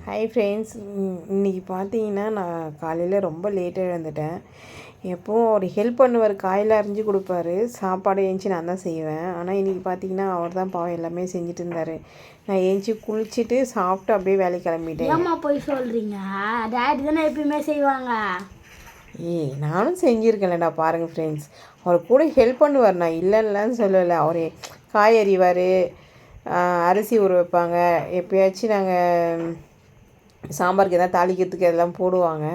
Hi friends. இன்றைக்கி பார்த்தீங்கன்னா நான் காலையில் ரொம்ப லேட்டாக எழுந்துட்டேன். எப்போவும் அவர் ஹெல்ப் பண்ணுவார், காயில் அரிஞ்சு கொடுப்பாரு, சாப்பாடு ஏஞ்சி நான் தான் செய்வேன். ஆனால் இன்றைக்கி பார்த்தீங்கன்னா அவர் தான் பாவம் எல்லாமே செஞ்சுட்டு இருந்தார். நான் ஏஞ்சி குளிச்சுட்டு சாப்பிட்டு அப்படியே வேலைக்கு கிளம்பிட்டேன். ஏம்மா போய் சொல்கிறீங்க? டேடி தானே எப்பயுமே செய்வாங்க. நானும் செஞ்சுருக்கேன்லடா. பாருங்கள் ஃப்ரெண்ட்ஸ், அவர் கூட ஹெல்ப் பண்ணுவார், நான் இல்லைன்னு சொல்லலை. அவர் காய் அறிவார், அரிசி ஊற வைப்பாங்க, எப்போயாச்சும் நாங்கள் சாம்பாருக்கு எதாவது தாளிக்கிறதுக்கு எல்லாம் போடுவாங்க.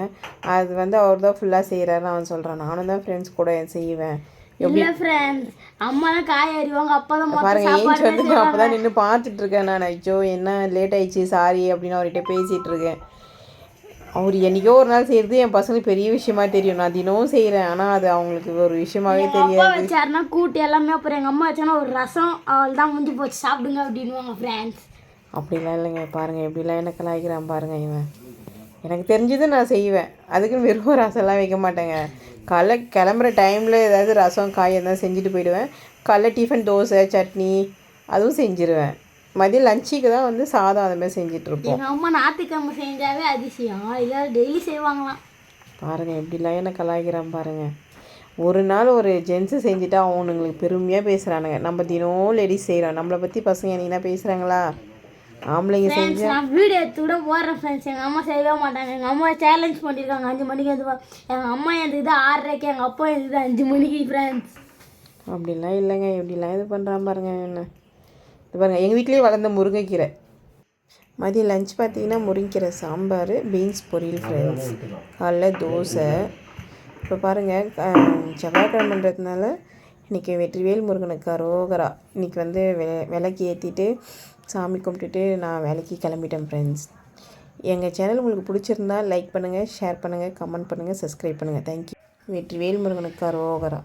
அது அவர் தான் ஃபுல்லாக செய்கிறாருன்னு அவன் சொல்கிறான். நானும் தான் ஃப்ரெண்ட்ஸ் கூட செய்வேன். எப்படி ஃப்ரெண்ட்ஸ், அம்மா தான் காய் அறிவாங்க, அப்பா தான் பாருங்க ஏஞ்சி அப்போ தான் நின்று பார்த்துட்ருக்கேன் நான். ஐயோ என்ன லேட் ஆயிடுச்சு, சாரி அப்படின்னு அவர்கிட்ட பேசிகிட்டு இருக்கேன். அவர் என்றைக்கோ ஒரு நாள் செய்கிறது என் பசங்களுக்கு பெரிய விஷயமா தெரியும். நான் தினமும் செய்கிறேன், ஆனால் அது அவங்களுக்கு ஒரு விஷயமாவே தெரியாது. வச்சாருன்னா கூட்டு எல்லாமே, அப்புறம் எங்கள் அம்மா வச்சானா ஒரு ரசம், அவள் தான் முடிஞ்சு போச்சு சாப்பிடுங்க அப்படின்வாங்க ஃப்ரெண்ட்ஸ். அப்படிலாம் இல்லைங்க. பாருங்கள் எப்படிலாம் என்ன கலாய்க்கிறான் பாருங்கள் இவன். எனக்கு தெரிஞ்சது நான் செய்வேன், அதுக்குன்னு வெறும் ரசம்லாம் வைக்க மாட்டேங்க. காலைல கிளம்புற டைமில் ஏதாவது ரசம் காய் எதாவது செஞ்சுட்டு போயிடுவேன். காலைல டிஃபன் தோசை சட்னி அதுவும் செஞ்சுருவேன். மதியம் லஞ்சுக்கு தான் சாதம் அந்த மாதிரி செஞ்சிட்ருப்போம். எங்கள் அம்மா ஞாயிற்றுக்கிழமை செஞ்சாவே அதிசயம், இல்லை டெய்லி செய்வாங்களாம். பாருங்கள் எப்படிலாம் என்ன கலாய்க்கிறான் பாருங்கள். ஒரு நாள் ஒரு ஜென்ஸு செஞ்சுட்டா அவனுங்களுக்கு பெருமையாக பேசுகிறானுங்க. நம்ம தினம் லேடிஸ் செய்கிறோம், நம்மளை பற்றி பசங்க என்னைக்குன்னா பேசுகிறாங்களா? ஆம்பளைங்க செஞ்சு நான் வீடியோ எடுத்து கூட போடுறேன் ஃப்ரெண்ட்ஸ். எங்கள் அம்மா செய்யவே மாட்டாங்க. எங்கள் அம்மா சேலஞ்ச் பண்ணியிருக்காங்க 5 மணிக்கு வந்து. எங்கள் அம்மா எழுந்துது 6:30க்கு, எங்கள் அப்பா எழுந்துது 5 மணிக்கு ஃப்ரெண்ட்ஸ். அப்படிலாம் இல்லைங்க, எப்படிலாம் இது பண்ணுறான் பாருங்க என்ன. இது பாருங்கள் எங்கள் வீட்லேயே வளர்ந்த முருங்கைக்கீரை. மதியம் லஞ்ச் பார்த்தீங்கன்னா முருங்கைக்கீரை சாம்பார், பீன்ஸ் பொரியல் ஃப்ரெண்ட்ஸ். காலைல தோசை. இப்போ பாருங்கள் செவ்வாய்க்கிழமைன்றதுனால இன்றைக்கி வெற்றிவேல் முருகனுக்கு அரோகரா. இன்றைக்கி விளக்கு ஏற்றிட்டு சாமி கும்பிட்டுட்டு நான் வேலைக்கு கிளம்பிட்டேன் ஃப்ரெண்ட்ஸ். எங்கள் சேனல் உங்களுக்கு பிடிச்சிருந்தா லைக் பண்ணுங்கள், ஷேர் பண்ணுங்கள், கமெண்ட் பண்ணுங்கள், சப்ஸ்கிரைப் பண்ணுங்கள். தேங்க்யூ. வெற்றிவேல் முருகனுக்கு அரோகரா.